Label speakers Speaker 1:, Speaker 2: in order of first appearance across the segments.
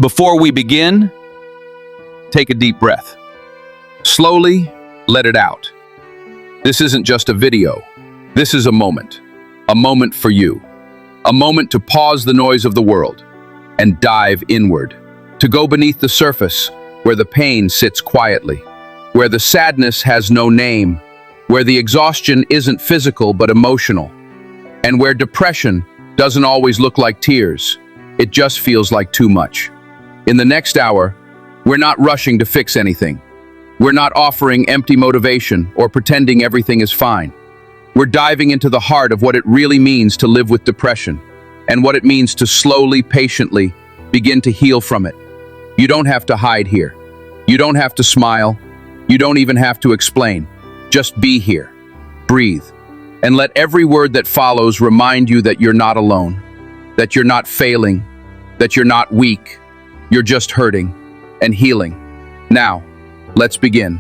Speaker 1: Before we begin, take a deep breath. Slowly let it out. This isn't just a video. This is a moment for you. A moment to pause the noise of the world and dive inward, to go beneath the surface where the pain sits quietly, where the sadness has no name, where the exhaustion isn't physical but emotional, and where depression doesn't always look like tears. It just feels like too much. In the next hour, we're not rushing to fix anything. We're not offering empty motivation or pretending everything is fine. We're diving into the heart of what it really means to live with depression and what it means to slowly, patiently begin to heal from it. You don't have to hide here. You don't have to smile. You don't even have to explain. Just be here. Breathe. And let every word that follows remind you that you're not alone, that you're not failing, that you're not weak. You're just hurting and healing. Now, let's begin.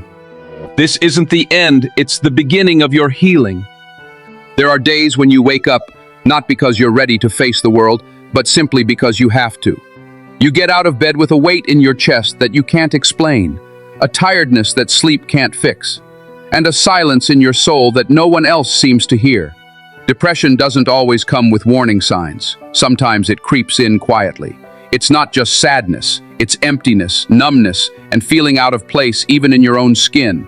Speaker 1: This isn't the end, it's the beginning of your healing. There are days when you wake up, not because you're ready to face the world, but simply because you have to. You get out of bed with a weight in your chest that you can't explain, a tiredness that sleep can't fix, and a silence in your soul that no one else seems to hear. Depression doesn't always come with warning signs. Sometimes it creeps in quietly. It's not just sadness, it's emptiness, numbness, and feeling out of place even in your own skin.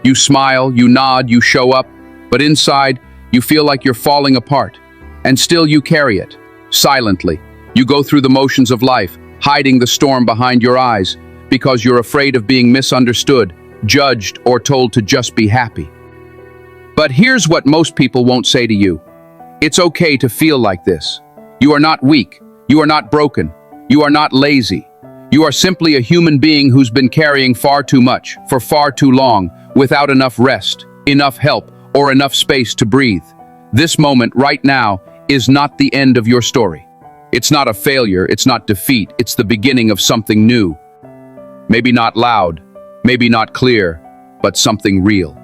Speaker 1: You smile, you nod, you show up, but inside, you feel like you're falling apart. And still you carry it, silently. You go through the motions of life, hiding the storm behind your eyes, because you're afraid of being misunderstood, judged, or told to just be happy. But here's what most people won't say to you. It's okay to feel like this. You are not weak. You are not broken. You are not lazy. You are simply a human being who's been carrying far too much, for far too long, without enough rest, enough help, or enough space to breathe. This moment, right now, is not the end of your story. It's not a failure, it's not defeat, it's the beginning of something new. Maybe not loud, maybe not clear, but something real.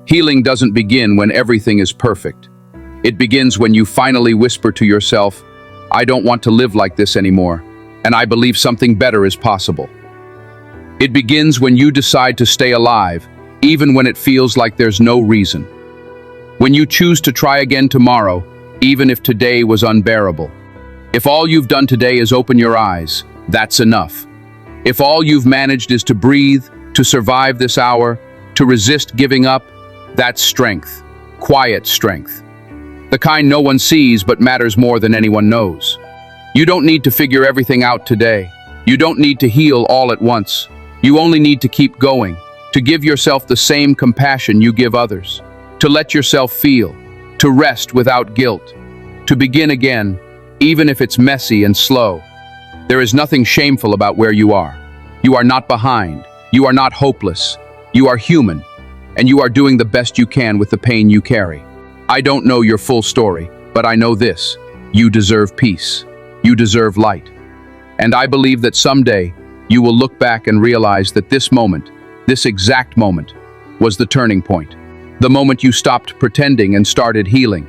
Speaker 1: Healing doesn't begin when everything is perfect. It begins when you finally whisper to yourself, I don't want to live like this anymore, and I believe something better is possible. It begins when you decide to stay alive, even when it feels like there's no reason. When you choose to try again tomorrow, even if today was unbearable. If all you've done today is open your eyes, that's enough. If all you've managed is to breathe, to survive this hour, to resist giving up, that's strength, quiet strength. The kind no one sees but matters more than anyone knows. You don't need to figure everything out today. You don't need to heal all at once. You only need to keep going, to give yourself the same compassion you give others, to let yourself feel, to rest without guilt, to begin again, even if it's messy and slow. There is nothing shameful about where you are. You are not behind. You are not hopeless. You are human, and you are doing the best you can with the pain you carry. I don't know your full story, but I know this. You deserve peace. You deserve light. And I believe that someday you will look back and realize that this moment, this exact moment, was the turning point. The moment you stopped pretending and started healing.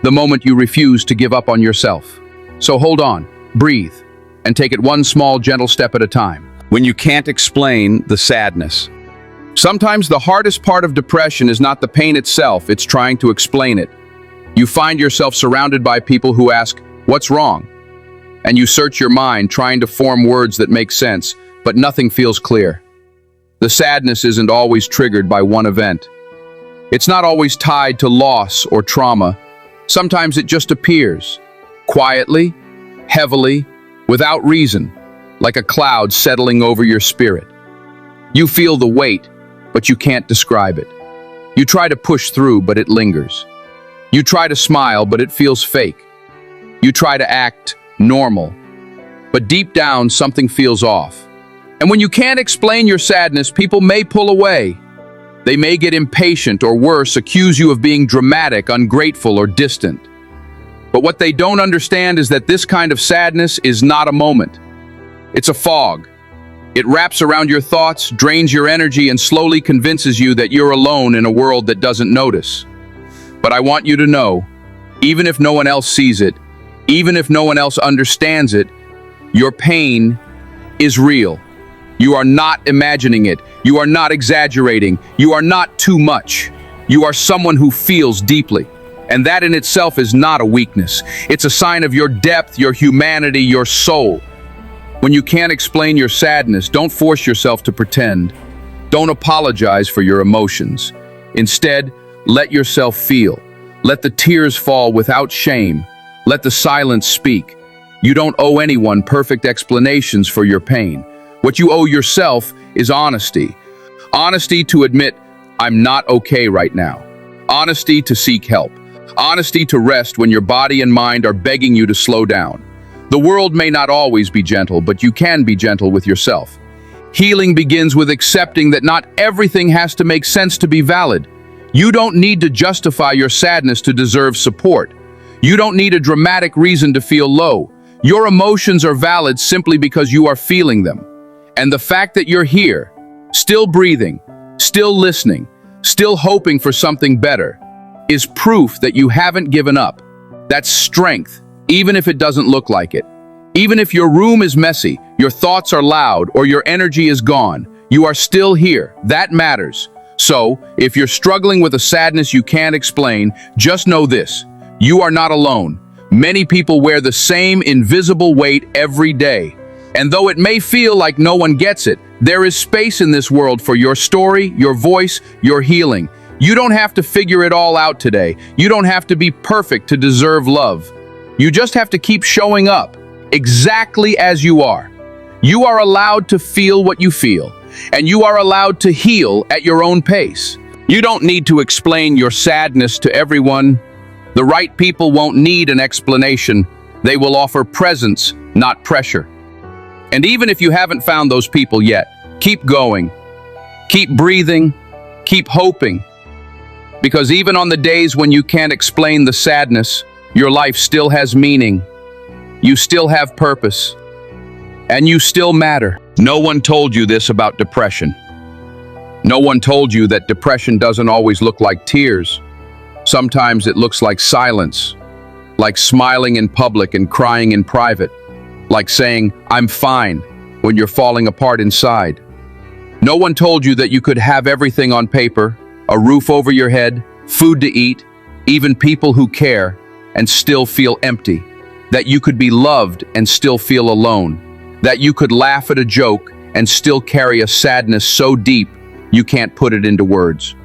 Speaker 1: The moment you refused to give up on yourself. So hold on, breathe, and take it one small, gentle step at a time. When you can't explain the sadness. Sometimes the hardest part of depression is not the pain itself, it's trying to explain it. You find yourself surrounded by people who ask, "What's wrong?" And you search your mind trying to form words that make sense, but nothing feels clear. The sadness isn't always triggered by one event. It's not always tied to loss or trauma. Sometimes it just appears, quietly, heavily, without reason, like a cloud settling over your spirit. You feel the weight, but you can't describe it. You try to push through, but it lingers. You try to smile, but it feels fake. You try to act normal, but deep down something feels off. And when you can't explain your sadness, people may pull away. They may get impatient or worse, accuse you of being dramatic, ungrateful, or distant. But what they don't understand is that this kind of sadness is not a moment. It's a fog. It wraps around your thoughts, drains your energy, and slowly convinces you that you're alone in a world that doesn't notice. But I want you to know, even if no one else sees it, even if no one else understands it, your pain is real. You are not imagining it. You are not exaggerating. You are not too much. You are someone who feels deeply. And that in itself is not a weakness. It's a sign of your depth, your humanity, your soul. When you can't explain your sadness, don't force yourself to pretend. Don't apologize for your emotions. Instead, let yourself feel. Let the tears fall without shame. Let the silence speak. You don't owe anyone perfect explanations for your pain. What you owe yourself is honesty. Honesty to admit, I'm not okay right now. Honesty to seek help. Honesty to rest when your body and mind are begging you to slow down. The world may not always be gentle, but you can be gentle with yourself. Healing begins with accepting that not everything has to make sense to be valid. You don't need to justify your sadness to deserve support. You don't need a dramatic reason to feel low. Your emotions are valid simply because you are feeling them. And the fact that you're here, still breathing, still listening, still hoping for something better, is proof that you haven't given up. That's strength, even if it doesn't look like it. Even if your room is messy, your thoughts are loud, or your energy is gone, you are still here. That matters. So, if you're struggling with a sadness you can't explain, just know this: you are not alone. Many people wear the same invisible weight every day. And though it may feel like no one gets it, there is space in this world for your story, your voice, your healing. You don't have to figure it all out today. You don't have to be perfect to deserve love. You just have to keep showing up, exactly as you are. You are allowed to feel what you feel, and you are allowed to heal at your own pace. You don't need to explain your sadness to everyone. The right people won't need an explanation. They will offer presence, not pressure. And even if you haven't found those people yet, keep going. Keep breathing. Keep hoping. Because even on the days when you can't explain the sadness, your life still has meaning. You still have purpose. And you still matter. No one told you this about depression. No one told you that depression doesn't always look like tears. Sometimes it looks like silence, like smiling in public and crying in private, like saying, "I'm fine," when you're falling apart inside. No one told you that you could have everything on paper, a roof over your head, food to eat, even people who care, and still feel empty. That you could be loved and still feel alone. That you could laugh at a joke and still carry a sadness so deep you can't put it into words.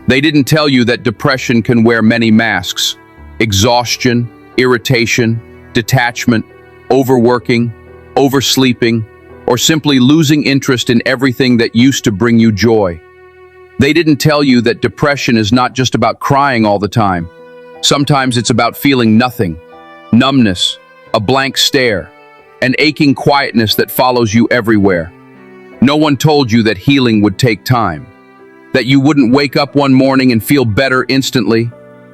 Speaker 1: They didn't tell you that depression can wear many masks: exhaustion, irritation, detachment, overworking, oversleeping, or simply losing interest in everything that used to bring you joy. They didn't tell you that depression is not just about crying all the time. Sometimes it's about feeling nothing, numbness, a blank stare, an aching quietness that follows you everywhere. No one told you that healing would take time, that you wouldn't wake up one morning and feel better instantly,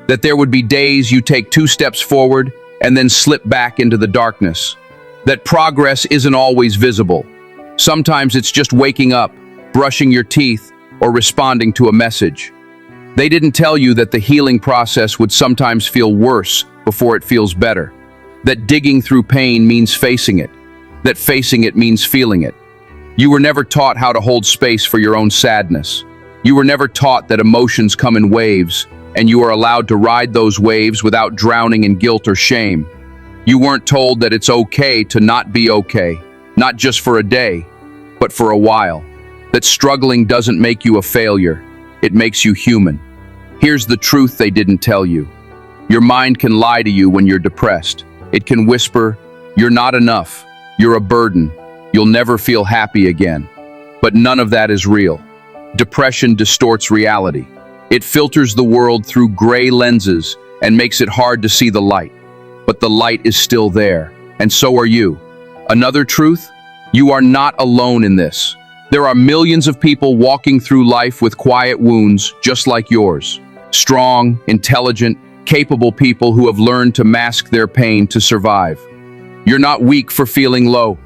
Speaker 1: that there would be days you take 2 steps forward and then slip back into the darkness, that progress isn't always visible. Sometimes it's just waking up, brushing your teeth, or responding to a message. They didn't tell you that the healing process would sometimes feel worse before it feels better, that digging through pain means facing it, that facing it means feeling it. You were never taught how to hold space for your own sadness. You were never taught that emotions come in waves, and you are allowed to ride those waves without drowning in guilt or shame. You weren't told that it's okay to not be okay, not just for a day, but for a while. That struggling doesn't make you a failure, it makes you human. Here's the truth they didn't tell you. Your mind can lie to you when you're depressed. It can whisper, "You're not enough, you're a burden, you'll never feel happy again." But none of that is real. Depression distorts reality. It filters the world through gray lenses and makes it hard to see the light. But the light is still there, and so are you. Another truth? You are not alone in this. There are millions of people walking through life with quiet wounds just like yours. Strong, intelligent, capable people who have learned to mask their pain to survive. You're not weak for feeling low.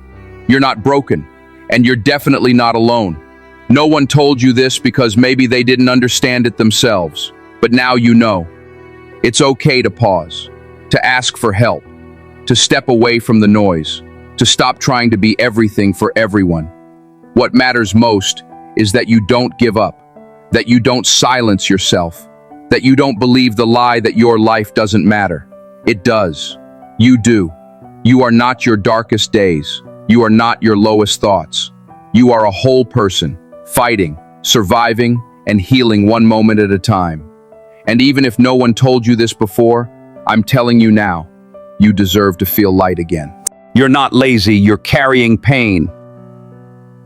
Speaker 1: You're not broken, and you're definitely not alone. No one told you this because maybe they didn't understand it themselves, but now you know. It's okay to pause, to ask for help, to step away from the noise. to stop trying to be everything for everyone. What matters most is that you don't give up, that you don't silence yourself, that you don't believe the lie that your life doesn't matter. It does. You do. You are not your darkest days. You are not your lowest thoughts. You are a whole person, fighting, surviving, and healing one moment at a time. And even if no one told you this before, I'm telling you now, you deserve to feel light again. You're not lazy, you're carrying pain.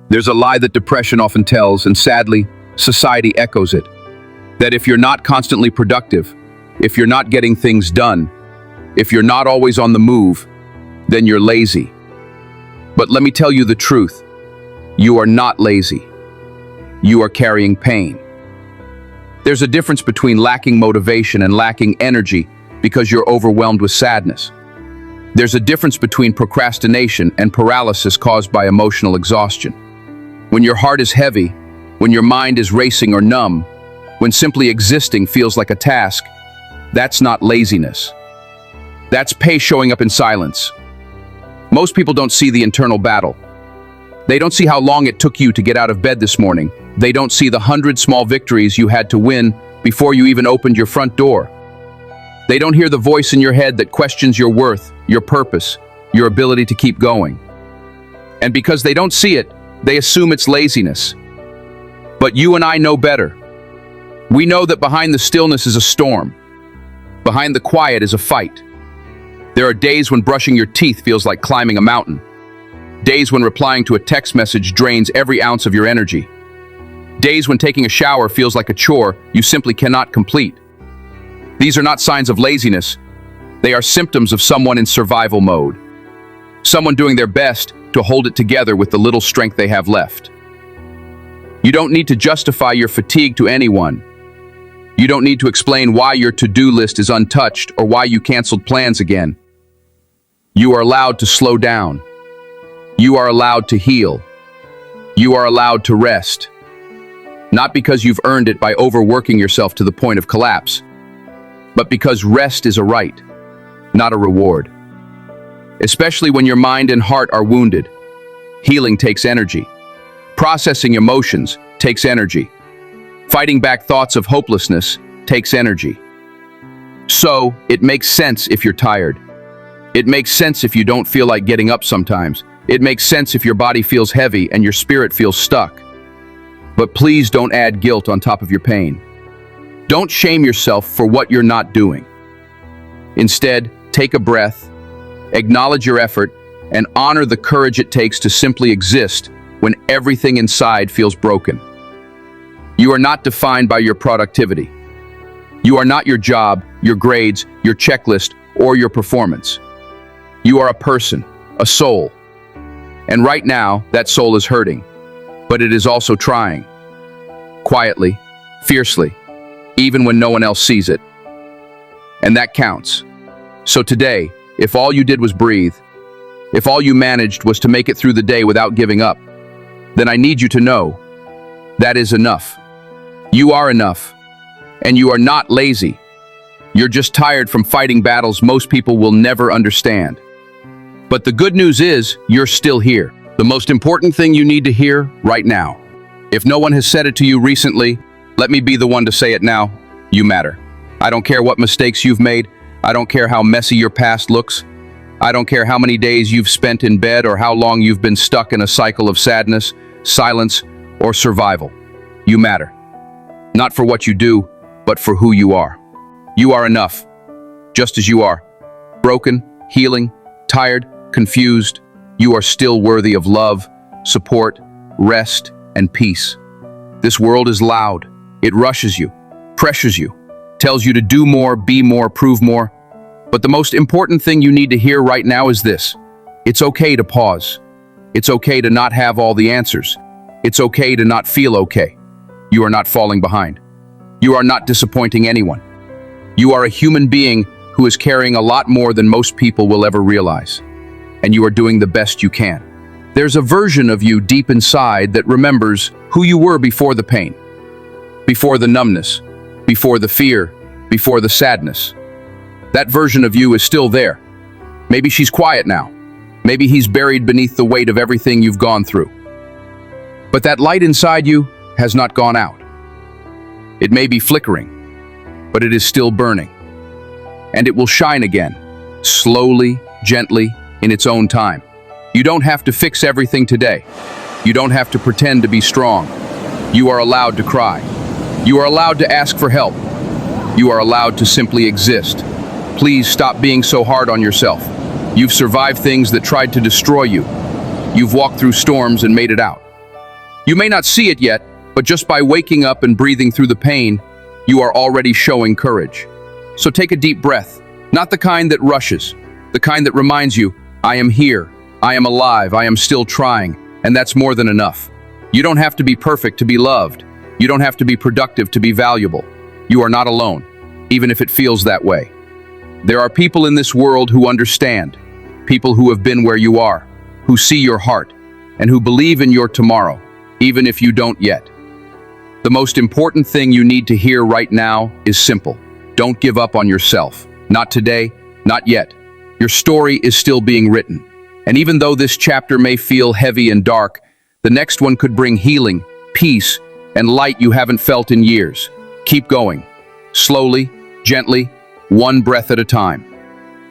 Speaker 1: There's a lie that depression often tells, and sadly, society echoes it. That if you're not constantly productive, if you're not getting things done, if you're not always on the move, then you're lazy. But let me tell you the truth. You are not lazy. You are carrying pain. There's a difference between lacking motivation and lacking energy because you're overwhelmed with sadness. There's a difference between procrastination and paralysis caused by emotional exhaustion. When your heart is heavy, when your mind is racing or numb, when simply existing feels like a task, that's not laziness. That's pain showing up in silence. Most people don't see the internal battle. They don't see how long it took you to get out of bed this morning. They don't see the 100 small victories you had to win before you even opened your front door. They don't hear the voice in your head that questions your worth, your purpose, your ability to keep going. And because they don't see it, they assume it's laziness. But you and I know better. We know that behind the stillness is a storm. Behind the quiet is a fight. There are days when brushing your teeth feels like climbing a mountain. Days when replying to a text message drains every ounce of your energy. Days when taking a shower feels like a chore you simply cannot complete. These are not signs of laziness. They are symptoms of someone in survival mode. Someone doing their best to hold it together with the little strength they have left. You don't need to justify your fatigue to anyone. You don't need to explain why your to-do list is untouched or why you canceled plans again. You are allowed to slow down. You are allowed to heal. You are allowed to rest. Not because you've earned it by overworking yourself to the point of collapse, but because rest is a right, not a reward. Especially when your mind and heart are wounded. Healing takes energy. Processing emotions takes energy. Fighting back thoughts of hopelessness takes energy. So, it makes sense if you're tired. It makes sense if you don't feel like getting up sometimes. It makes sense if your body feels heavy and your spirit feels stuck. But please don't add guilt on top of your pain. Don't shame yourself for what you're not doing. Instead, take a breath, acknowledge your effort, and honor the courage it takes to simply exist when everything inside feels broken. You are not defined by your productivity. You are not your job, your grades, your checklist, or your performance. You are a person, a soul. And right now, that soul is hurting, but it is also trying. Quietly, fiercely, even when no one else sees it. And that counts. So today, if all you did was breathe, if all you managed was to make it through the day without giving up, then I need you to know that is enough. You are enough. And you are not lazy. You're just tired from fighting battles most people will never understand. But the good news is, you're still here. The most important thing you need to hear right now. If no one has said it to you recently, let me be the one to say it now. You matter. I don't care what mistakes you've made. I don't care how messy your past looks. I don't care how many days you've spent in bed or how long you've been stuck in a cycle of sadness, silence, or survival. You matter. Not for what you do, but for who you are. You are enough, just as you are. Broken, healing, tired, confused, you are still worthy of love, support, rest, and peace. This world is loud. It rushes you, pressures you, tells you to do more, be more, prove more. But the most important thing you need to hear right now is this. It's okay to pause. It's okay to not have all the answers. It's okay to not feel okay. You are not falling behind. You are not disappointing anyone. You are a human being who is carrying a lot more than most people will ever realize. And you are doing the best you can. There's a version of you deep inside that remembers who you were before the pain, before the numbness, before the fear, before the sadness. That version of you is still there. Maybe she's quiet now. Maybe he's buried beneath the weight of everything you've gone through. But that light inside you has not gone out. It may be flickering, but it is still burning. And it will shine again, slowly, gently, in its own time. You don't have to fix everything today. You don't have to pretend to be strong. You are allowed to cry. You are allowed to ask for help. You are allowed to simply exist. Please stop being so hard on yourself. You've survived things that tried to destroy you. You've walked through storms and made it out. You may not see it yet, but just by waking up and breathing through the pain, you are already showing courage. So take a deep breath, not the kind that rushes, the kind that reminds you, I am here, I am alive, I am still trying, and that's more than enough. You don't have to be perfect to be loved. You don't have to be productive to be valuable. You are not alone, even if it feels that way. There are people in this world who understand, people who have been where you are, who see your heart, and who believe in your tomorrow, even if you don't yet. The most important thing you need to hear right now is simple. Don't give up on yourself. Not today, not yet. Your story is still being written. And even though this chapter may feel heavy and dark, the next one could bring healing, peace, and light you haven't felt in years. Keep going. Slowly, gently, one breath at a time.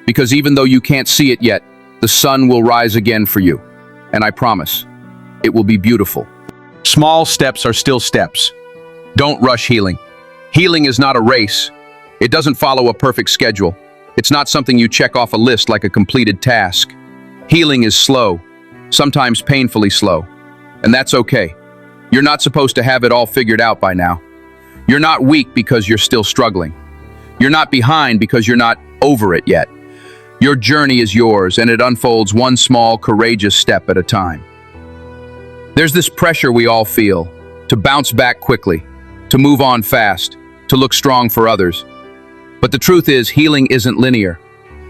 Speaker 1: Because even though you can't see it yet, the sun will rise again for you. And I promise, it will be beautiful. Small steps are still steps. Don't rush healing. Healing is not a race. It doesn't follow a perfect schedule. It's not something you check off a list like a completed task. Healing is slow, sometimes painfully slow. And that's okay. You're not supposed to have it all figured out by now. You're not weak because you're still struggling. You're not behind because you're not over it yet. Your journey is yours, and it unfolds one small, courageous step at a time. There's this pressure we all feel, to bounce back quickly, to move on fast, to look strong for others. But the truth is, healing isn't linear.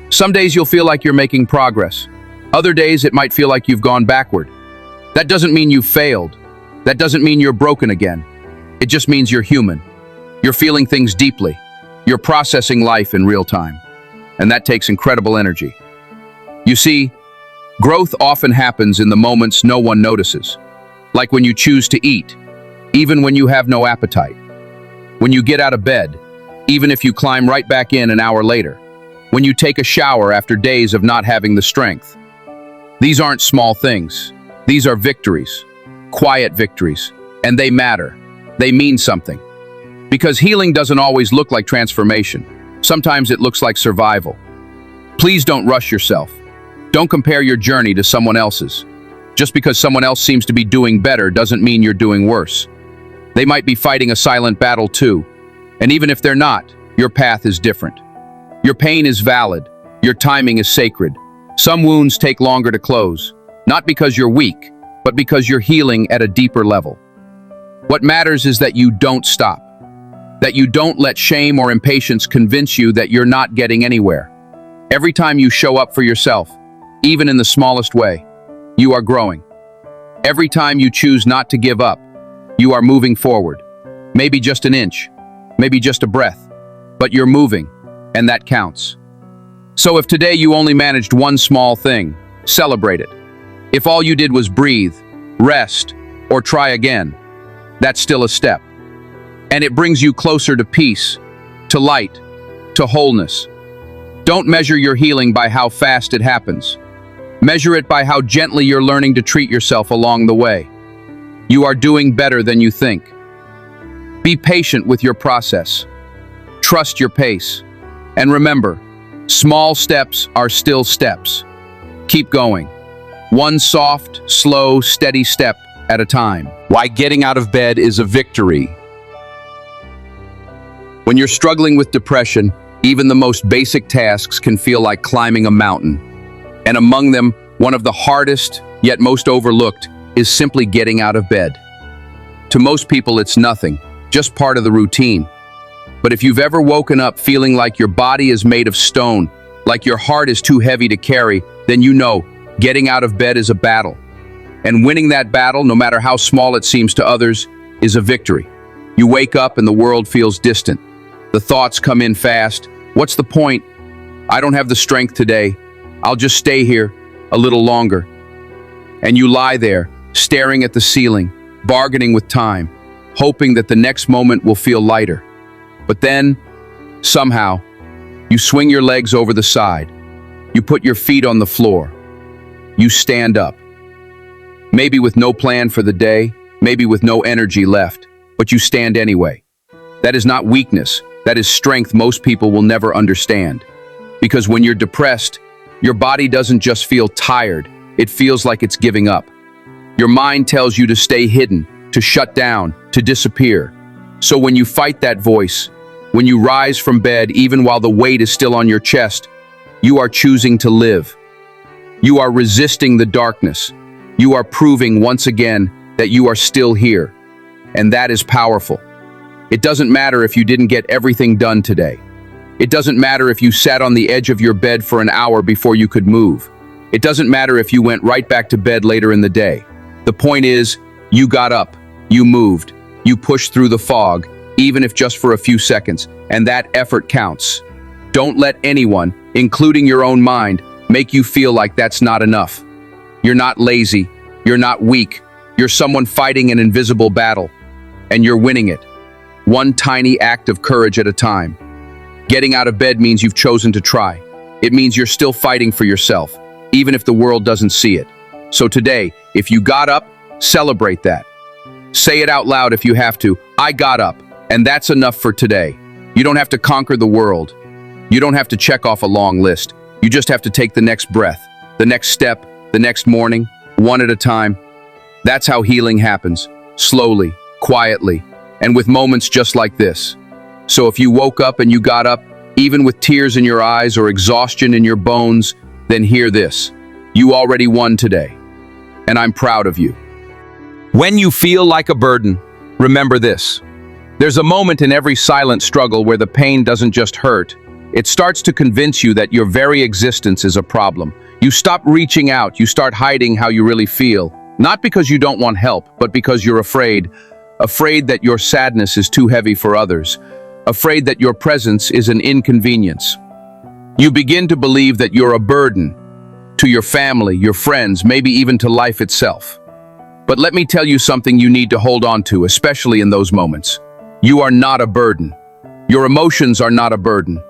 Speaker 1: Some days you'll feel like you're making progress. Other days it might feel like you've gone backward. That doesn't mean you've failed. That doesn't mean you're broken again. It just means you're human. You're feeling things deeply. You're processing life in real time. And that takes incredible energy. You see, growth often happens in the moments no one notices. Like when you choose to eat, even when you have no appetite. When you get out of bed, even if you climb right back in an hour later. When you take a shower after days of not having the strength. These aren't small things. These are victories, quiet victories, and they matter. They mean something. Because healing doesn't always look like transformation. Sometimes it looks like survival. Please don't rush yourself. Don't compare your journey to someone else's. Just because someone else seems to be doing better doesn't mean you're doing worse. They might be fighting a silent battle too. And even if they're not, your path is different. Your pain is valid. Your timing is sacred. Some wounds take longer to close, not because you're weak, but because you're healing at a deeper level. What matters is that you don't stop. That you don't let shame or impatience convince you that you're not getting anywhere. Every time you show up for yourself, even in the smallest way, you are growing. Every time you choose not to give up, you are moving forward. Maybe just an inch, maybe just a breath, but you're moving, and that counts. So if today you only managed one small thing, celebrate it. If all you did was breathe, rest, or try again, that's still a step. And it brings you closer to peace, to light, to wholeness. Don't measure your healing by how fast it happens. Measure it by how gently you're learning to treat yourself along the way. You are doing better than you think. Be patient with your process. Trust your pace. And remember, small steps are still steps. Keep going. One soft, slow, steady step at a time. Why getting out of bed is a victory. When you're struggling with depression, even the most basic tasks can feel like climbing a mountain. And among them, one of the hardest, yet most overlooked, is simply getting out of bed. To most people, it's nothing, just part of the routine. But if you've ever woken up feeling like your body is made of stone, like your heart is too heavy to carry, then you know getting out of bed is a battle. And winning that battle, no matter how small it seems to others, is a victory. You wake up and the world feels distant. The thoughts come in fast. What's the point? I don't have the strength today. I'll just stay here. a little longer. And you lie there, staring at the ceiling, bargaining with time, hoping that the next moment will feel lighter. But then, somehow, you swing your legs over the side. You put your feet on the floor. You stand up. Maybe with no plan for the day, maybe with no energy left, but you stand anyway. That is not weakness. That is strength most people will never understand. Because when you're depressed, your body doesn't just feel tired, it feels like it's giving up. Your mind tells you to stay hidden, to shut down, to disappear. So when you fight that voice, when you rise from bed even while the weight is still on your chest, you are choosing to live. You are resisting the darkness. You are proving once again that you are still here. And that is powerful. It doesn't matter if you didn't get everything done today. It doesn't matter if you sat on the edge of your bed for an hour before you could move. It doesn't matter if you went right back to bed later in the day. The point is, you got up, you moved, you pushed through the fog, even if just for a few seconds, and that effort counts. Don't let anyone, including your own mind, make you feel like that's not enough. You're not lazy, you're not weak, you're someone fighting an invisible battle, and you're winning it. One tiny act of courage at a time. Getting out of bed means you've chosen to try. It means you're still fighting for yourself, even if the world doesn't see it. So today, if you got up, celebrate that. Say it out loud if you have to. I got up, and that's enough for today. You don't have to conquer the world. You don't have to check off a long list. You just have to take the next breath, the next step, the next morning, one at a time. That's how healing happens, slowly, quietly, and with moments just like this. So if you woke up and you got up, even with tears in your eyes or exhaustion in your bones, then hear this. You already won today, and I'm proud of you. When you feel like a burden, remember this. There's a moment in every silent struggle where the pain doesn't just hurt. It starts to convince you that your very existence is a problem. You stop reaching out, you start hiding how you really feel. Not because you don't want help, but because you're afraid. Afraid that your sadness is too heavy for others. Afraid that your presence is an inconvenience. You begin to believe that you're a burden to your family, your friends, maybe even to life itself. But let me tell you something you need to hold on to, especially in those moments. You are not a burden. Your emotions are not a burden.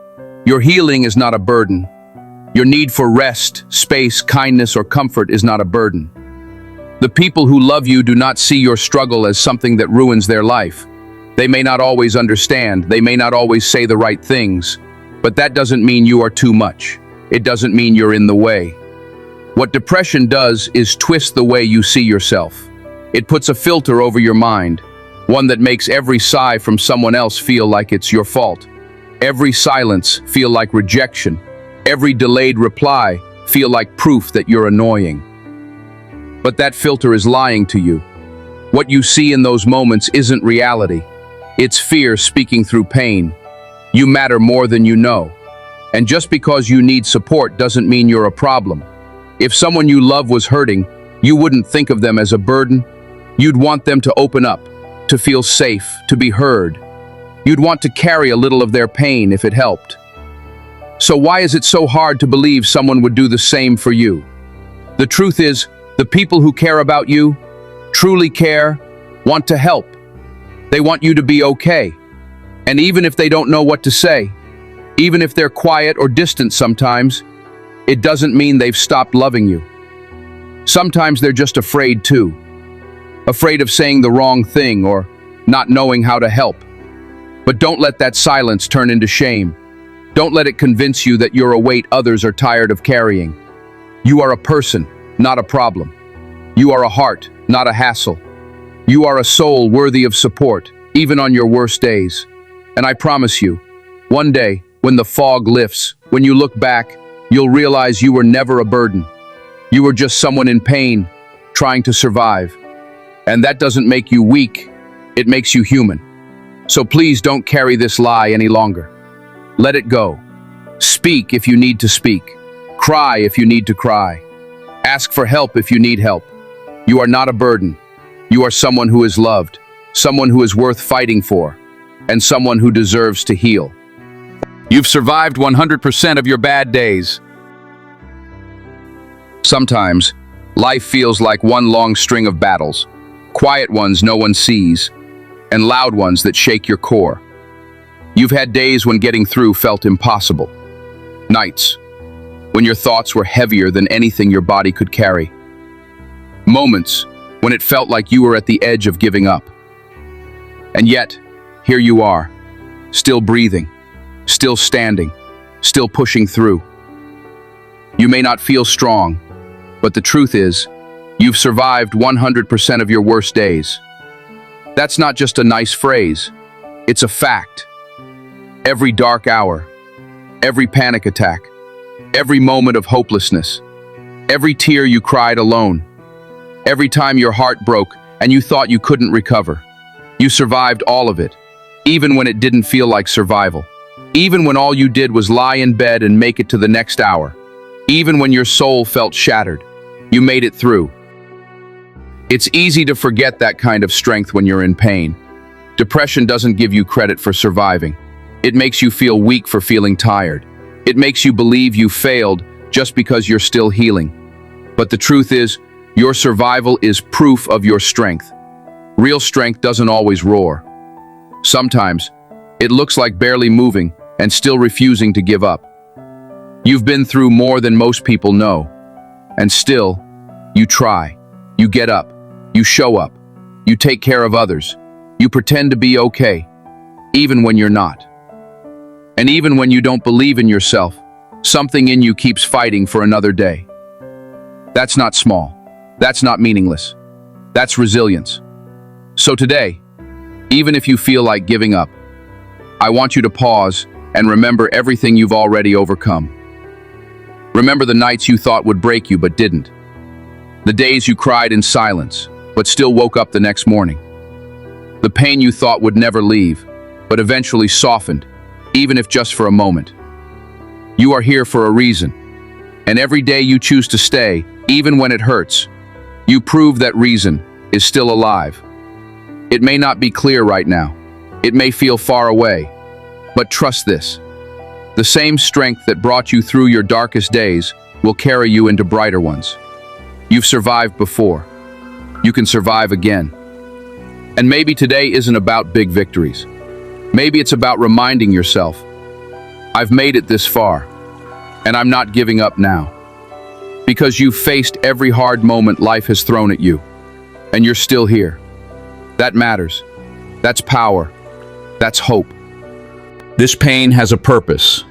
Speaker 1: Your healing is not a burden. Your need for rest, space, kindness, or comfort is not a burden. The people who love you do not see your struggle as something that ruins their life. They may not always understand, they may not always say the right things, but that doesn't mean you are too much. It doesn't mean you're in the way. What depression does is twist the way you see yourself. It puts a filter over your mind, one that makes every sigh from someone else feel like it's your fault. Every silence feel like rejection. Every delayed reply feel like proof that you're annoying. But that filter is lying to you. What you see in those moments isn't reality. It's fear speaking through pain. You matter more than you know. And just because you need support doesn't mean you're a problem. If someone you love was hurting, you wouldn't think of them as a burden. You'd want them to open up, to feel safe, to be heard. You'd want to carry a little of their pain if it helped. So why is it so hard to believe someone would do the same for you? The truth is, the people who care about you, truly care, want to help. They want you to be okay. And even if they don't know what to say, even if they're quiet or distant sometimes, it doesn't mean they've stopped loving you. Sometimes they're just afraid too. Afraid of saying the wrong thing or not knowing how to help. But don't let that silence turn into shame. Don't let it convince you that you're a weight others are tired of carrying. You are a person, not a problem. You are a heart, not a hassle. You are a soul worthy of support, even on your worst days. And I promise you, one day, when the fog lifts, when you look back, you'll realize you were never a burden. You were just someone in pain, trying to survive. And that doesn't make you weak, it makes you human. So please don't carry this lie any longer. Let it go. Speak if you need to speak. Cry if you need to cry. Ask for help if you need help. You are not a burden. You are someone who is loved, someone who is worth fighting for, and someone who deserves to heal. You've survived 100% of your bad days. Sometimes, life feels like one long string of battles, quiet ones no one sees, and loud ones that shake your core. You've had days when getting through felt impossible. Nights when your thoughts were heavier than anything your body could carry. Moments when it felt like you were at the edge of giving up. And yet, here you are, still breathing, still standing, still pushing through. You may not feel strong, but the truth is, you've survived 100% of your worst days. That's not just a nice phrase, it's a fact. Every dark hour, every panic attack, every moment of hopelessness, every tear you cried alone, every time your heart broke and you thought you couldn't recover, you survived all of it, even when it didn't feel like survival, even when all you did was lie in bed and make it to the next hour, even when your soul felt shattered, you made it through. It's easy to forget that kind of strength when you're in pain. Depression doesn't give you credit for surviving. It makes you feel weak for feeling tired. It makes you believe you failed just because you're still healing. But the truth is, your survival is proof of your strength. Real strength doesn't always roar. Sometimes, it looks like barely moving and still refusing to give up. You've been through more than most people know. And still, you try. You get up. You show up. You take care of others. You pretend to be okay, even when you're not. And even when you don't believe in yourself, something in you keeps fighting for another day. That's not small. That's not meaningless. That's resilience. So today, even if you feel like giving up, I want you to pause and remember everything you've already overcome. Remember the nights you thought would break you but didn't. The days you cried in silence, but still woke up the next morning. The pain you thought would never leave, but eventually softened, even if just for a moment. You are here for a reason, and every day you choose to stay, even when it hurts, you prove that reason is still alive. It may not be clear right now. It may feel far away, but trust this. The same strength that brought you through your darkest days will carry you into brighter ones. You've survived before. You can survive again. And maybe today isn't about big victories. Maybe it's about reminding yourself, I've made it this far, and I'm not giving up now. Because you've faced every hard moment life has thrown at you, and you're still here. That matters. That's power. That's hope. This pain has a purpose.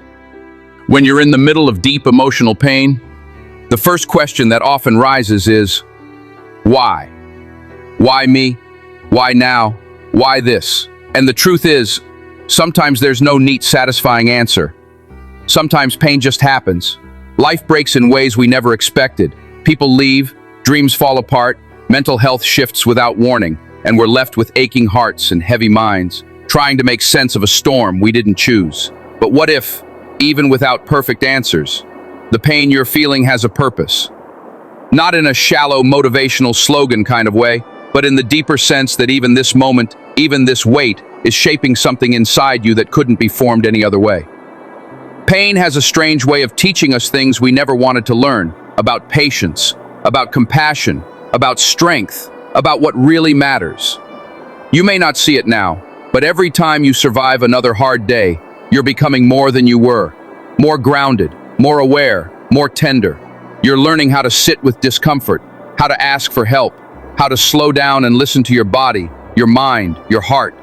Speaker 1: When you're in the middle of deep emotional pain, the first question that often rises is, why? Why me? Why now? Why this? And the truth is, sometimes there's no neat, satisfying answer. Sometimes pain just happens. Life breaks in ways we never expected. People leave, dreams fall apart, mental health shifts without warning, and we're left with aching hearts and heavy minds, trying to make sense of a storm we didn't choose. But what if, even without perfect answers, the pain you're feeling has a purpose? Not in a shallow motivational slogan kind of way, but in the deeper sense that even this moment, even this weight, is shaping something inside you that couldn't be formed any other way. Pain has a strange way of teaching us things we never wanted to learn, about patience, about compassion, about strength, about what really matters. You may not see it now, but every time you survive another hard day, you're becoming more than you were, more grounded, more aware, more tender. You're learning how to sit with discomfort, how to ask for help, how to slow down and listen to your body, your mind, your heart.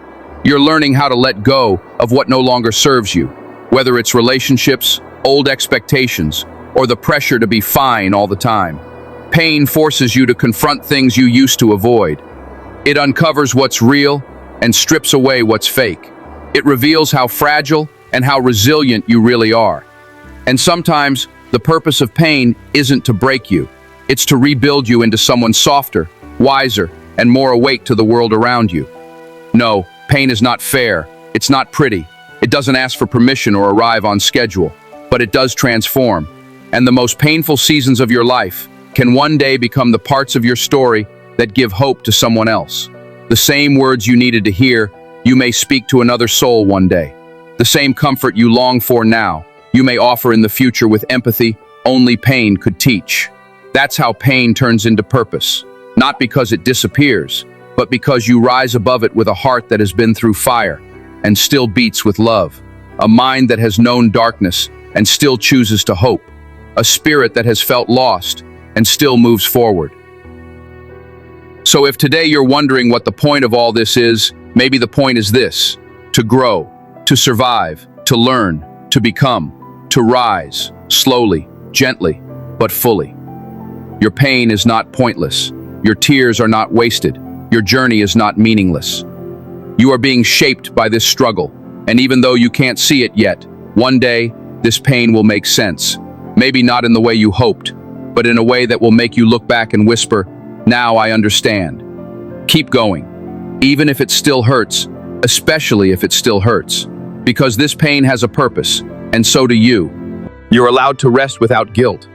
Speaker 1: You're learning how to let go of what no longer serves you, whether it's relationships, old expectations, or the pressure to be fine all the time. Pain forces you to confront things you used to avoid. It uncovers what's real and strips away what's fake. It reveals how fragile and how resilient you really are. And sometimes, the purpose of pain isn't to break you. It's to rebuild you into someone softer, wiser, and more awake to the world around you. No, pain is not fair. It's not pretty. It doesn't ask for permission or arrive on schedule, but it does transform. And the most painful seasons of your life can one day become the parts of your story that give hope to someone else. The same words you needed to hear, you may speak to another soul one day. The same comfort you long for now, you may offer in the future with empathy only pain could teach. That's how pain turns into purpose. Not because it disappears, but because you rise above it with a heart that has been through fire and still beats with love, a mind that has known darkness and still chooses to hope, a spirit that has felt lost and still moves forward. So if today you're wondering what the point of all this is, maybe the point is this: to grow, to survive, to learn, to become, to rise, slowly, gently, but fully. Your pain is not pointless. Your tears are not wasted. Your journey is not meaningless. You are being shaped by this struggle, and even though you can't see it yet, one day, this pain will make sense. Maybe not in the way you hoped, but in a way that will make you look back and whisper, "Now I understand." Keep going, even if it still hurts, especially if it still hurts, because this pain has a purpose, and so do you. You're allowed to rest without guilt.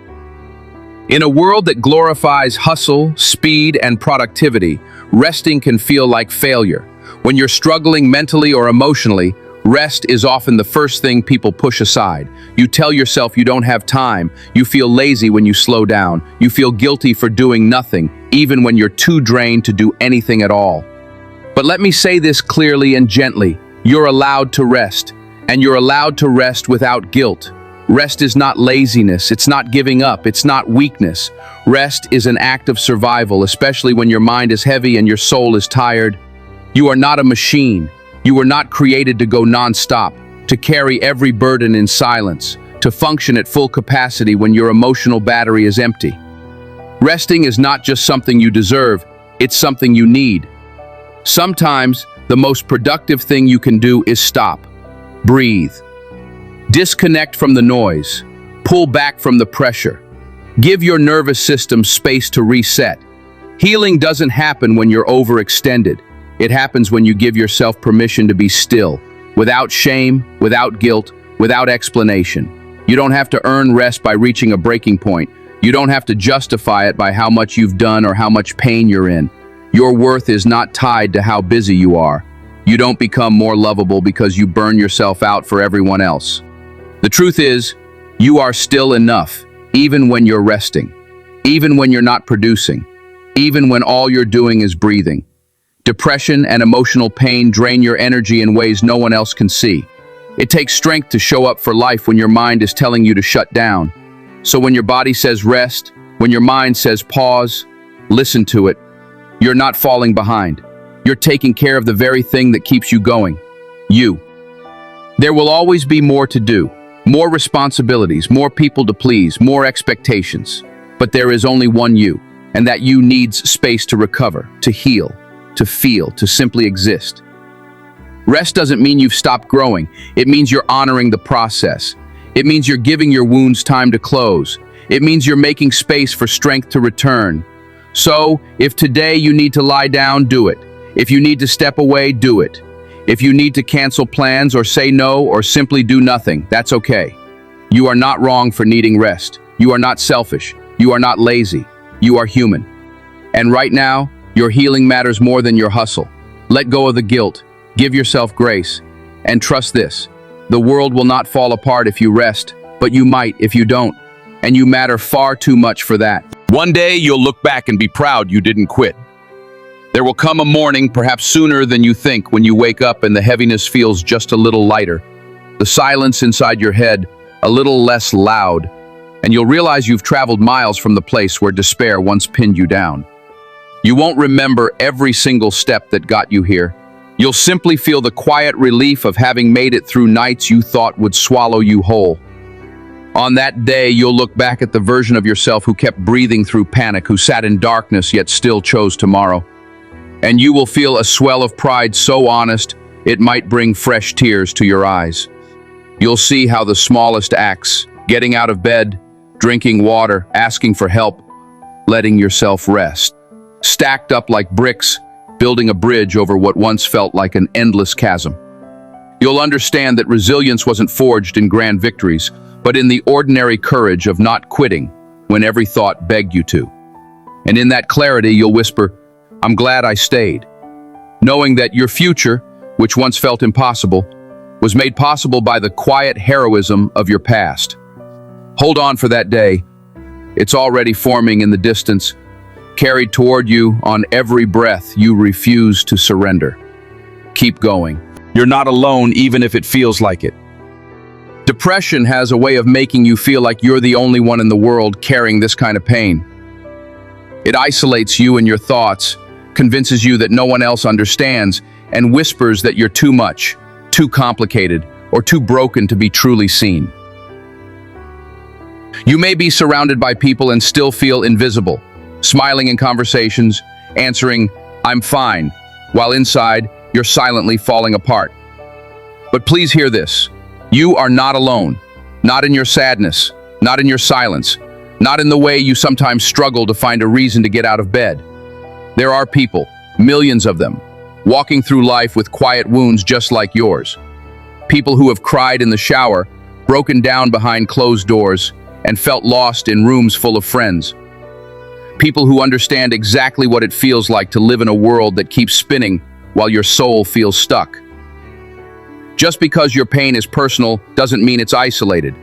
Speaker 1: In a world that glorifies hustle, speed, and productivity, resting can feel like failure. When you're struggling mentally or emotionally, rest is often the first thing people push aside. You tell yourself you don't have time. You feel lazy when you slow down. You feel guilty for doing nothing, even when you're too drained to do anything at all. But let me say this clearly and gently. You're allowed to rest, and you're allowed to rest without guilt. Rest is not laziness, it's not giving up, it's not weakness. Rest is an act of survival, especially when your mind is heavy and your soul is tired. You are not a machine. You were not created to go non-stop, to carry every burden in silence, to function at full capacity when your emotional battery is empty. Resting is not just something you deserve, it's something you need. Sometimes, the most productive thing you can do is stop. Breathe. Disconnect from the noise. Pull back from the pressure. Give your nervous system space to reset. Healing doesn't happen when you're overextended. It happens when you give yourself permission to be still, without shame, without guilt, without explanation. You don't have to earn rest by reaching a breaking point. You don't have to justify it by how much you've done or how much pain you're in. Your worth is not tied to how busy you are. You don't become more lovable because you burn yourself out for everyone else. The truth is, you are still enough, even when you're resting, even when you're not producing, even when all you're doing is breathing. Depression and emotional pain drain your energy in ways no one else can see. It takes strength to show up for life when your mind is telling you to shut down. So when your body says rest, when your mind says pause, listen to it. You're not falling behind. You're taking care of the very thing that keeps you going. You. There will always be more to do. More responsibilities, more people to please, more expectations. But there is only one you, and that you needs space to recover, to heal, to feel, to simply exist. Rest doesn't mean you've stopped growing. It means you're honoring the process. It means you're giving your wounds time to close. It means you're making space for strength to return. So, if today you need to lie down, do it. If you need to step away, do it. If you need to cancel plans or say no or simply do nothing, that's okay. You are not wrong for needing rest. You are not selfish. You are not lazy. You are human. And right now, your healing matters more than your hustle. Let go of the guilt. Give yourself grace. And trust this. The world will not fall apart if you rest, but you might if you don't. And you matter far too much for that. One day, you'll look back and be proud you didn't quit. There will come a morning, perhaps sooner than you think, when you wake up and the heaviness feels just a little lighter. The silence inside your head, a little less loud, and you'll realize you've traveled miles from the place where despair once pinned you down. You won't remember every single step that got you here. You'll simply feel the quiet relief of having made it through nights you thought would swallow you whole. On that day, you'll look back at the version of yourself who kept breathing through panic, who sat in darkness yet still chose tomorrow. And you will feel a swell of pride so honest, it might bring fresh tears to your eyes. You'll see how the smallest acts, getting out of bed, drinking water, asking for help, letting yourself rest, stacked up like bricks, building a bridge over what once felt like an endless chasm. You'll understand that resilience wasn't forged in grand victories, but in the ordinary courage of not quitting when every thought begged you to. And in that clarity, you'll whisper, "I'm glad I stayed," knowing that your future, which once felt impossible, was made possible by the quiet heroism of your past. Hold on for that day. It's already forming in the distance, carried toward you on every breath you refuse to surrender. Keep going. You're not alone, even if it feels like it. Depression has a way of making you feel like you're the only one in the world carrying this kind of pain. It isolates you and your thoughts, convinces you that no one else understands, and whispers that you're too much, too complicated, or too broken to be truly seen. You may be surrounded by people and still feel invisible, smiling in conversations, answering, "I'm fine," while inside, you're silently falling apart. But please hear this. You are not alone. Not in your sadness, not in your silence, not in the way you sometimes struggle to find a reason to get out of bed. There are people, millions of them, walking through life with quiet wounds just like yours. People who have cried in the shower, broken down behind closed doors, and felt lost in rooms full of friends. People who understand exactly what it feels like to live in a world that keeps spinning while your soul feels stuck. Just because your pain is personal doesn't mean it's isolated.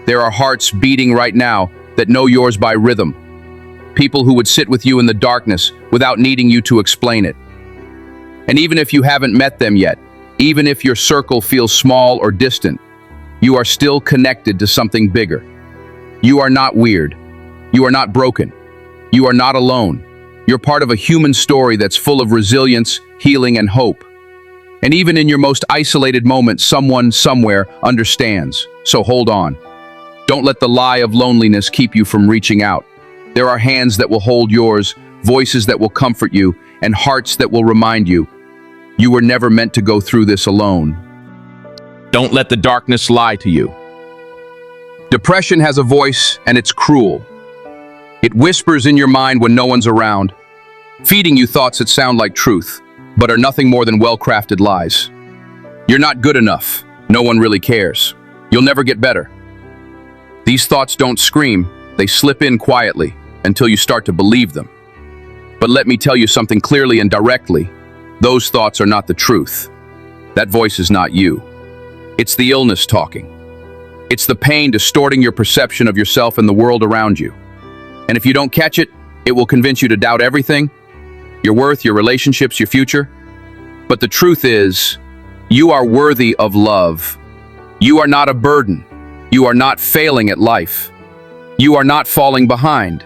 Speaker 1: There are hearts beating right now that know yours by rhythm. People who would sit with you in the darkness without needing you to explain it. And even if you haven't met them yet, even if your circle feels small or distant, you are still connected to something bigger. You are not weird. You are not broken. You are not alone. You're part of a human story that's full of resilience, healing, and hope. And even in your most isolated moment, someone somewhere understands. So hold on. Don't let the lie of loneliness keep you from reaching out. There are hands that will hold yours, voices that will comfort you, and hearts that will remind you, you were never meant to go through this alone. Don't let the darkness lie to you. Depression has a voice, and it's cruel. It whispers in your mind when no one's around, feeding you thoughts that sound like truth, but are nothing more than well-crafted lies. You're not good enough. No one really cares. You'll never get better. These thoughts don't scream. They slip in quietly until you start to believe them. But let me tell you something clearly and directly. Those thoughts are not the truth. That voice is not you. It's the illness talking. It's the pain distorting your perception of yourself and the world around you. And if you don't catch it, it will convince you to doubt everything, your worth, your relationships, your future. But the truth is, you are worthy of love. You are not a burden. You are not failing at life. You are not falling behind.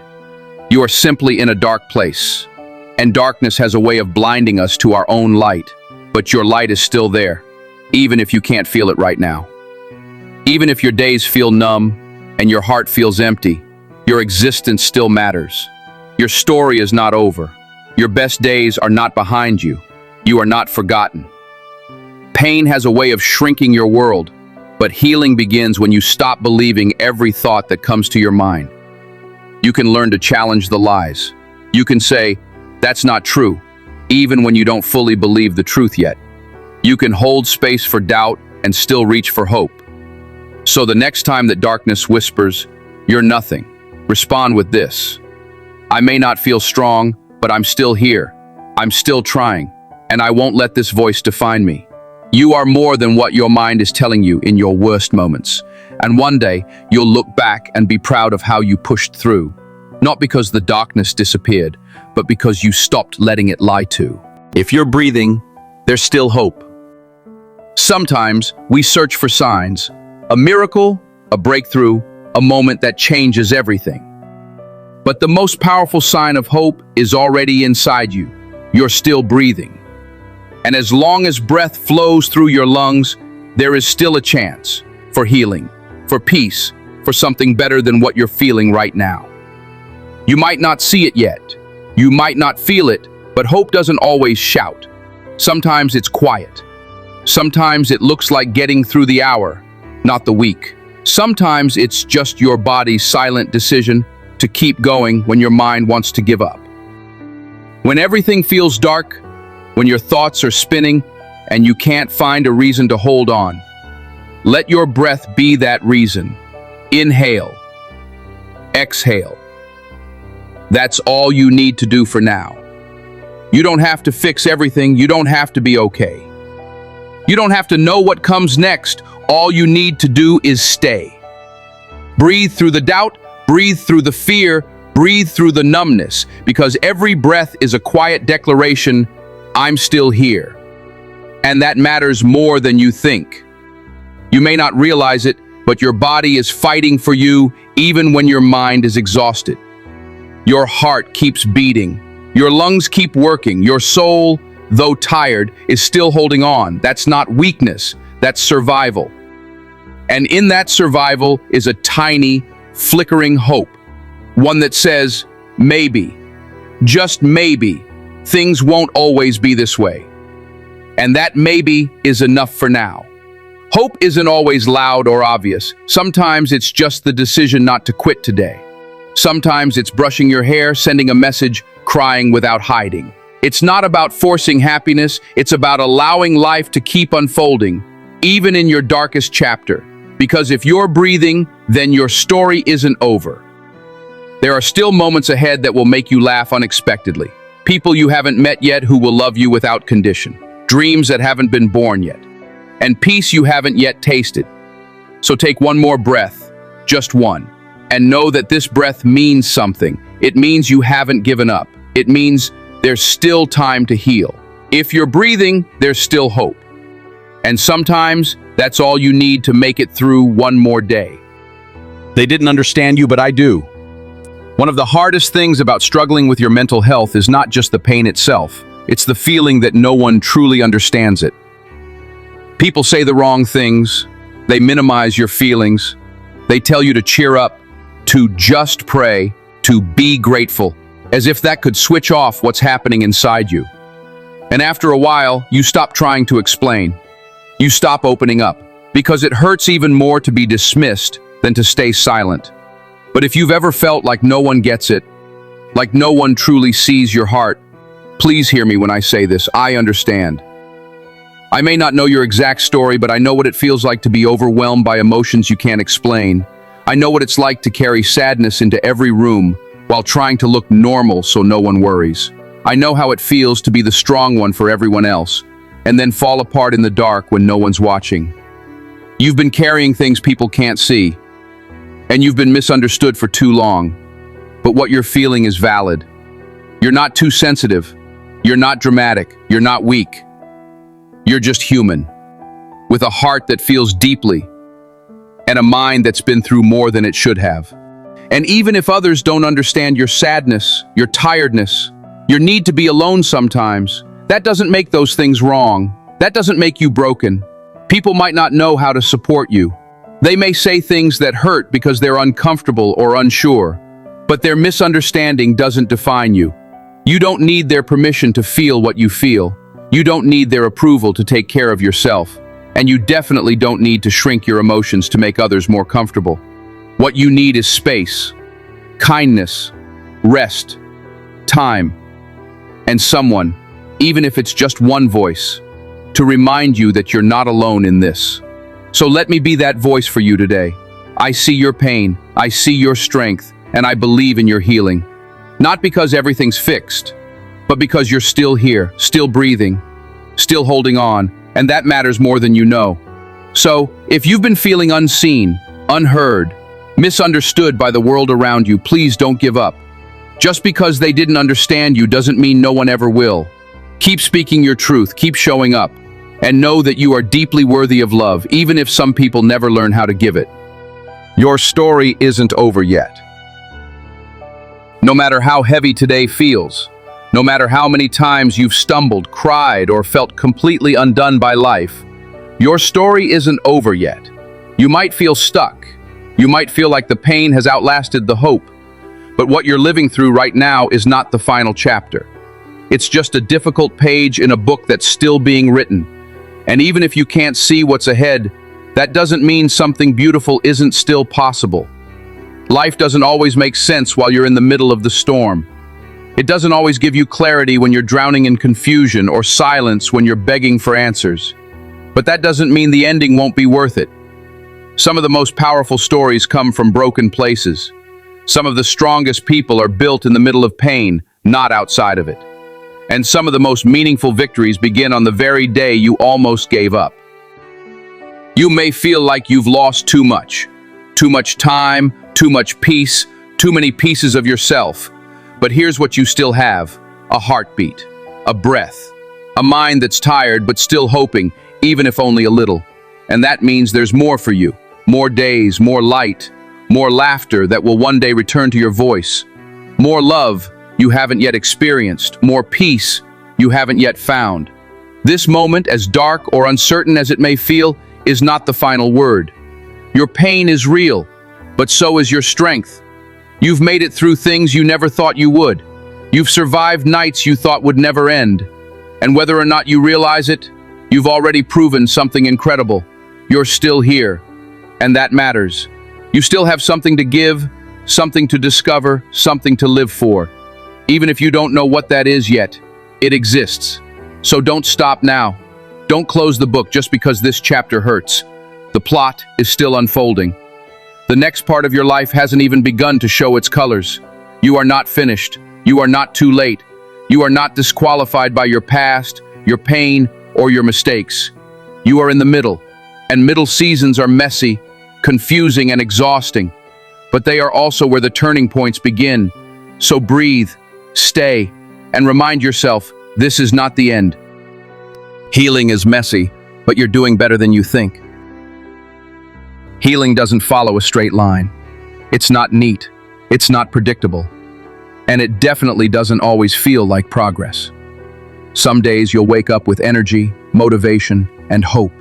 Speaker 1: You are simply in a dark place. And darkness has a way of blinding us to our own light. But your light is still there, even if you can't feel it right now. Even if your days feel numb and your heart feels empty, your existence still matters. Your story is not over. Your best days are not behind you. You are not forgotten. Pain has a way of shrinking your world, but healing begins when you stop believing every thought that comes to your mind. You can learn to challenge the lies. You can say, "That's not true," even when you don't fully believe the truth yet. You can hold space for doubt and still reach for hope. So the next time that darkness whispers, "You're nothing," respond with this: "I may not feel strong, but I'm still here. I'm still trying, and I won't let this voice define me." You are more than what your mind is telling you in your worst moments. And one day, you'll look back and be proud of how you pushed through. Not because the darkness disappeared, but because you stopped letting it lie to. If you're breathing, there's still hope. Sometimes we search for signs, a miracle, a breakthrough, a moment that changes everything. But the most powerful sign of hope is already inside you. You're still breathing. And as long as breath flows through your lungs, there is still a chance for healing, for peace, for something better than what you're feeling right now. You might not see it yet. You might not feel it, but hope doesn't always shout. Sometimes it's quiet. Sometimes it looks like getting through the hour, not the week. Sometimes it's just your body's silent decision to keep going when your mind wants to give up. When everything feels dark, when your thoughts are spinning and you can't find a reason to hold on, let your breath be that reason. Inhale. Exhale. That's all you need to do for now. You don't have to fix everything. You don't have to be okay. You don't have to know what comes next. All you need to do is stay. Breathe through the doubt, Breathe through the fear, breathe through the numbness, because every breath is a quiet declaration, I'm still here. And that matters more than you think. You may not realize it, but your body is fighting for you even when your mind is exhausted. Your heart keeps beating. Your lungs keep working. Your soul, though tired, is still holding on. That's not weakness, that's survival. And in that survival is a tiny, flickering hope. One that says, maybe, just maybe, things won't always be this way. And that maybe is enough for now. Hope isn't always loud or obvious. Sometimes it's just the decision not to quit today. Sometimes it's brushing your hair, sending a message, crying without hiding. It's not about forcing happiness, it's about allowing life to keep unfolding, even in your darkest chapter. Because if you're breathing, then your story isn't over. There are still moments ahead that will make you laugh unexpectedly. People you haven't met yet who will love you without condition. Dreams that haven't been born yet. And peace you haven't yet tasted. So take one more breath, just one, and know that this breath means something. It means you haven't given up. It means there's still time to heal. If you're breathing, there's still hope. And sometimes that's all you need to make it through one more day. They didn't understand you, but I do. One of the hardest things about struggling with your mental health is not just the pain itself. It's the feeling that no one truly understands it. People say the wrong things, they minimize your feelings, they tell you to cheer up, to just pray, to be grateful, as if that could switch off what's happening inside you. And after a while, you stop trying to explain. You stop opening up, because it hurts even more to be dismissed than to stay silent. But if you've ever felt like no one gets it, like no one truly sees your heart, please hear me when I say this, I understand. I may not know your exact story, but I know what it feels like to be overwhelmed by emotions you can't explain. I know what it's like to carry sadness into every room while trying to look normal so no one worries. I know how it feels to be the strong one for everyone else, and then fall apart in the dark when no one's watching. You've been carrying things people can't see, and you've been misunderstood for too long. But what you're feeling is valid. You're not too sensitive. You're not dramatic. You're not weak. You're just human, with a heart that feels deeply, and a mind that's been through more than it should have. And even if others don't understand your sadness, your tiredness, your need to be alone sometimes, that doesn't make those things wrong. That doesn't make you broken. People might not know how to support you. They may say things that hurt because they're uncomfortable or unsure, but their misunderstanding doesn't define you. You don't need their permission to feel what you feel. You don't need their approval to take care of yourself, and you definitely don't need to shrink your emotions to make others more comfortable. What you need is space, kindness, rest, time, and someone, even if it's just one voice, to remind you that you're not alone in this. So let me be that voice for you today. I see your pain, I see your strength, and I believe in your healing. Not because everything's fixed, but because you're still here, still breathing, still holding on, and that matters more than you know. So, if you've been feeling unseen, unheard, misunderstood by the world around you, please don't give up. Just because they didn't understand you doesn't mean no one ever will. Keep speaking your truth, keep showing up, and know that you are deeply worthy of love, even if some people never learn how to give it. Your story isn't over yet. No matter how heavy today feels, no matter how many times you've stumbled, cried, or felt completely undone by life, your story isn't over yet. You might feel stuck. You might feel like the pain has outlasted the hope. But what you're living through right now is not the final chapter. It's just a difficult page in a book that's still being written. And even if you can't see what's ahead, that doesn't mean something beautiful isn't still possible. Life doesn't always make sense while you're in the middle of the storm. It doesn't always give you clarity when you're drowning in confusion or silence when you're begging for answers. But that doesn't mean the ending won't be worth it. Some of the most powerful stories come from broken places. Some of the strongest people are built in the middle of pain, not outside of it. And some of the most meaningful victories begin on the very day you almost gave up. You may feel like you've lost too much time, too much peace, too many pieces of yourself. But here's what you still have: a heartbeat, a breath, a mind that's tired but still hoping, even if only a little. And that means there's more for you. More days, more light, more laughter that will one day return to your voice. More love you haven't yet experienced, more peace you haven't yet found. This moment, as dark or uncertain as it may feel, is not the final word. Your pain is real, but so is your strength. You've made it through things you never thought you would. You've survived nights you thought would never end. And whether or not you realize it, you've already proven something incredible. You're still here, and that matters. You still have something to give, something to discover, something to live for. Even if you don't know what that is yet, it exists. So don't stop now. Don't close the book just because this chapter hurts. The plot is still unfolding. The next part of your life hasn't even begun to show its colors. You are not finished. You are not too late. You are not disqualified by your past, your pain, or your mistakes. You are in the middle, and middle seasons are messy, confusing, and exhausting. But they are also where the turning points begin. So breathe, stay, and remind yourself, this is not the end. Healing is messy, but you're doing better than you think. Healing doesn't follow a straight line. It's not neat. It's not predictable. And it definitely doesn't always feel like progress. Some days you'll wake up with energy, motivation, and hope.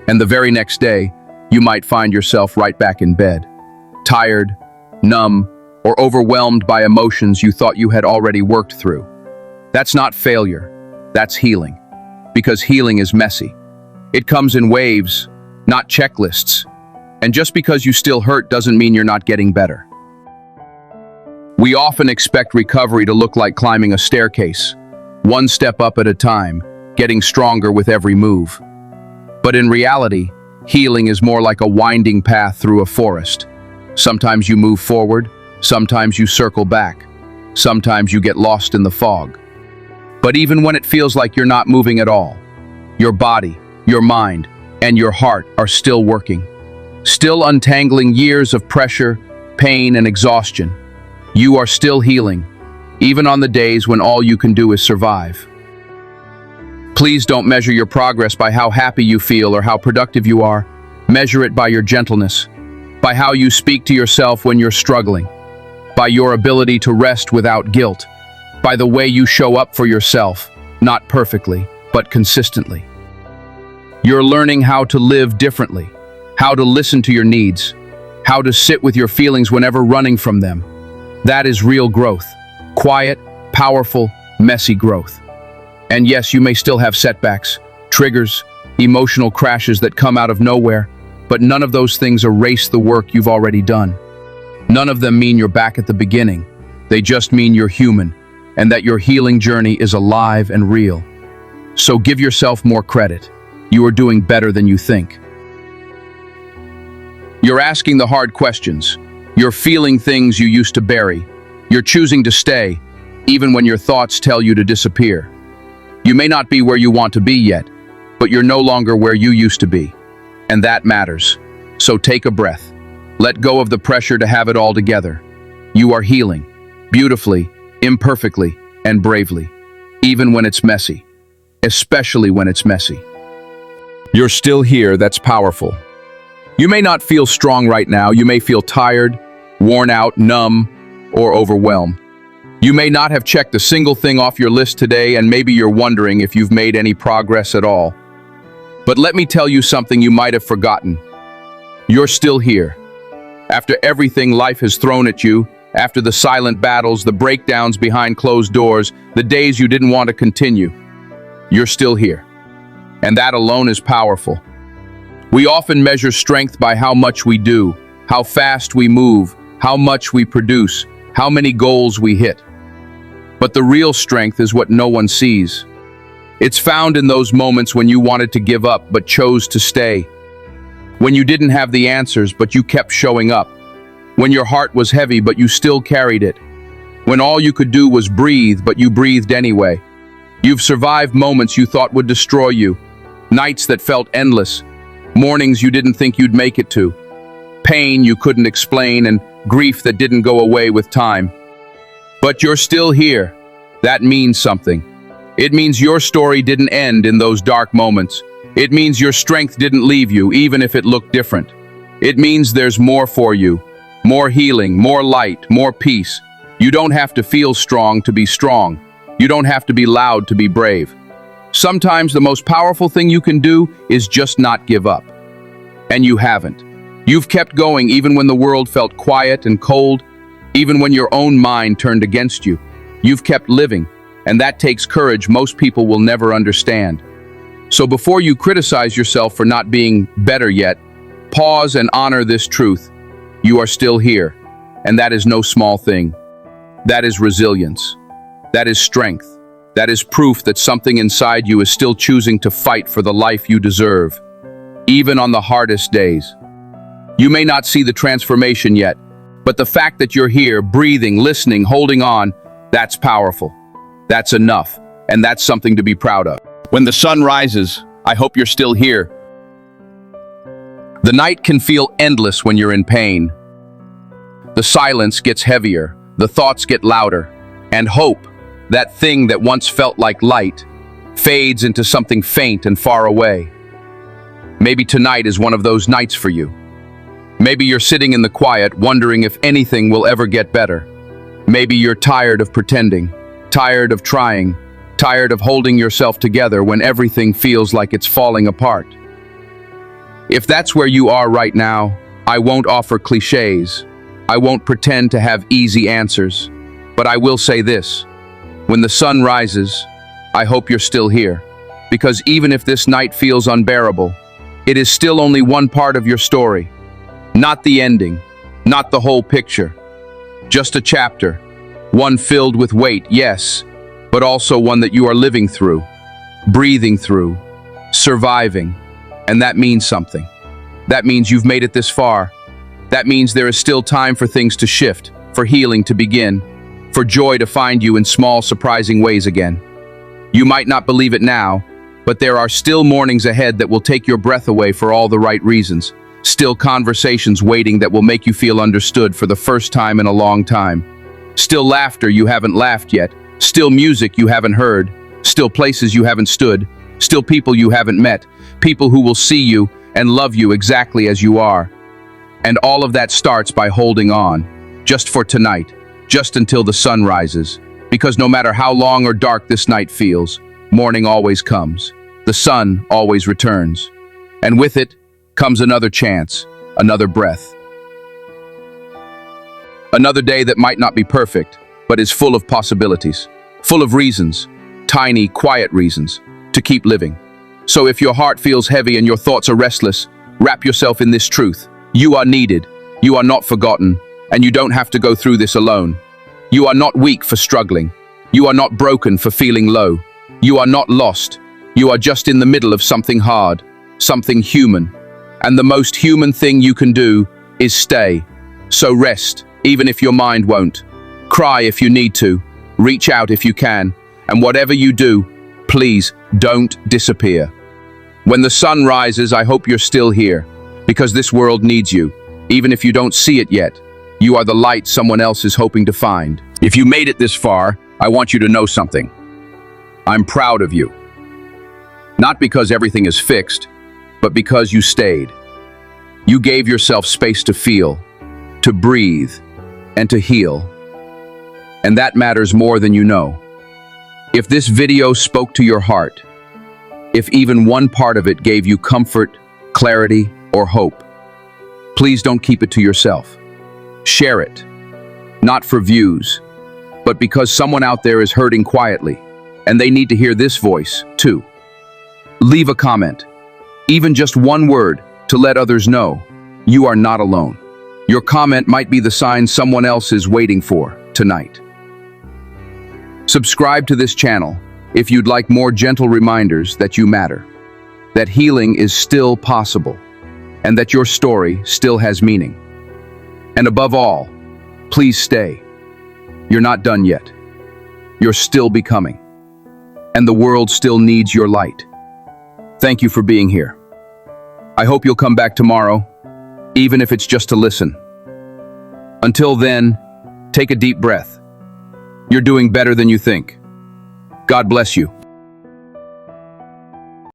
Speaker 1: And the very next day, you might find yourself right back in bed, tired, numb, or overwhelmed by emotions you thought you had already worked through. That's not failure. That's healing. Because healing is messy. It comes in waves, not checklists. And just because you still hurt doesn't mean you're not getting better. We often expect recovery to look like climbing a staircase, one step up at a time, getting stronger with every move. But in reality, healing is more like a winding path through a forest. Sometimes you move forward, sometimes you circle back, sometimes you get lost in the fog. But even when it feels like you're not moving at all, your body, your mind, and your heart are still working, still untangling years of pressure, pain, and exhaustion. You are still healing, even on the days when all you can do is survive. Please don't measure your progress by how happy you feel or how productive you are. Measure it by your gentleness, by how you speak to yourself when you're struggling, by your ability to rest without guilt, by the way you show up for yourself, not perfectly, but consistently. You're learning how to live differently, how to listen to your needs, how to sit with your feelings whenever running from them. That is real growth. Quiet, powerful, messy growth. And yes, you may still have setbacks, triggers, emotional crashes that come out of nowhere, but none of those things erase the work you've already done. None of them mean you're back at the beginning. They just mean you're human, and that your healing journey is alive and real. So give yourself more credit. You are doing better than you think. You're asking the hard questions. You're feeling things you used to bury. You're choosing to stay, even when your thoughts tell you to disappear. You may not be where you want to be yet, but you're no longer where you used to be. And that matters. So take a breath. Let go of the pressure to have it all together. You are healing, beautifully, imperfectly, and bravely, even when it's messy, especially when it's messy. You're still here, that's powerful. You may not feel strong right now. You may feel tired, worn out, numb, or overwhelmed. You may not have checked a single thing off your list today, and maybe you're wondering if you've made any progress at all. But let me tell you something you might have forgotten. You're still here. After everything life has thrown at you, after the silent battles, the breakdowns behind closed doors, the days you didn't want to continue, you're still here. And that alone is powerful. We often measure strength by how much we do, how fast we move, how much we produce, how many goals we hit. But the real strength is what no one sees. It's found in those moments when you wanted to give up but chose to stay. When you didn't have the answers but you kept showing up. When your heart was heavy but you still carried it. When all you could do was breathe but you breathed anyway. You've survived moments you thought would destroy you. Nights that felt endless. Mornings you didn't think you'd make it to. Pain you couldn't explain and grief that didn't go away with time. But you're still here. That means something. It means your story didn't end in those dark moments. It means your strength didn't leave you, even if it looked different. It means there's more for you. More healing, more light, more peace. You don't have to feel strong to be strong. You don't have to be loud to be brave. Sometimes the most powerful thing you can do is just not give up. And you haven't. You've kept going even when the world felt quiet and cold, even when your own mind turned against you. You've kept living, and that takes courage most people will never understand. So before you criticize yourself for not being better yet, pause and honor this truth. You are still here, and that is no small thing. That is resilience. That is strength. That is proof that something inside you is still choosing to fight for the life you deserve, even on the hardest days. You may not see the transformation yet, but the fact that you're here, breathing, listening, holding on, that's powerful. That's enough, and that's something to be proud of. When the sun rises, I hope you're still here. The night can feel endless when you're in pain. The silence gets heavier, the thoughts get louder, and hope, that thing that once felt like light, fades into something faint and far away. Maybe tonight is one of those nights for you. Maybe you're sitting in the quiet, wondering if anything will ever get better. Maybe you're tired of pretending, tired of trying, tired of holding yourself together when everything feels like it's falling apart. If that's where you are right now, I won't offer cliches. I won't pretend to have easy answers. But I will say this. When the sun rises, I hope you're still here. Because even if this night feels unbearable, it is still only one part of your story. Not the ending, not the whole picture. Just a chapter, one filled with weight, yes, but also one that you are living through, breathing through, surviving. And that means something. That means you've made it this far. That means there is still time for things to shift, for healing to begin, for joy to find you in small, surprising ways again. You might not believe it now, but there are still mornings ahead that will take your breath away for all the right reasons. Still conversations waiting that will make you feel understood for the first time in a long time. Still laughter you haven't laughed yet. Still music you haven't heard. Still places you haven't stood. Still people you haven't met. People who will see you and love you exactly as you are. And all of that starts by holding on, just for tonight, just until the sun rises. Because no matter how long or dark this night feels, morning always comes. The sun always returns. And with it comes another chance, another breath. Another day that might not be perfect, but is full of possibilities, full of reasons, tiny, quiet reasons, to keep living. So if your heart feels heavy and your thoughts are restless, wrap yourself in this truth. You are needed, you are not forgotten, and you don't have to go through this alone. You are not weak for struggling. You are not broken for feeling low. You are not lost. You are just in the middle of something hard, something human. And the most human thing you can do is stay. So rest, even if your mind won't. Cry if you need to. Reach out if you can. And whatever you do, please don't disappear. When the sun rises, I hope you're still here, because this world needs you. Even if you don't see it yet, you are the light someone else is hoping to find. If you made it this far, I want you to know something. I'm proud of you. Not because everything is fixed, but because you stayed. You gave yourself space to feel, to breathe, and to heal. And that matters more than you know. If this video spoke to your heart, if even one part of it gave you comfort, clarity, or hope, please don't keep it to yourself. Share it, not for views, but because someone out there is hurting quietly, and they need to hear this voice, too. Leave a comment, even just one word, to let others know you are not alone. Your comment might be the sign someone else is waiting for tonight. Subscribe to this channel if you'd like more gentle reminders that you matter, that healing is still possible, and that your story still has meaning. And above all, please stay. You're not done yet. You're still becoming. And the world still needs your light. Thank you for being here. I hope you'll come back tomorrow, even if it's just to listen. Until then, take a deep breath. You're doing better than you think. God bless you.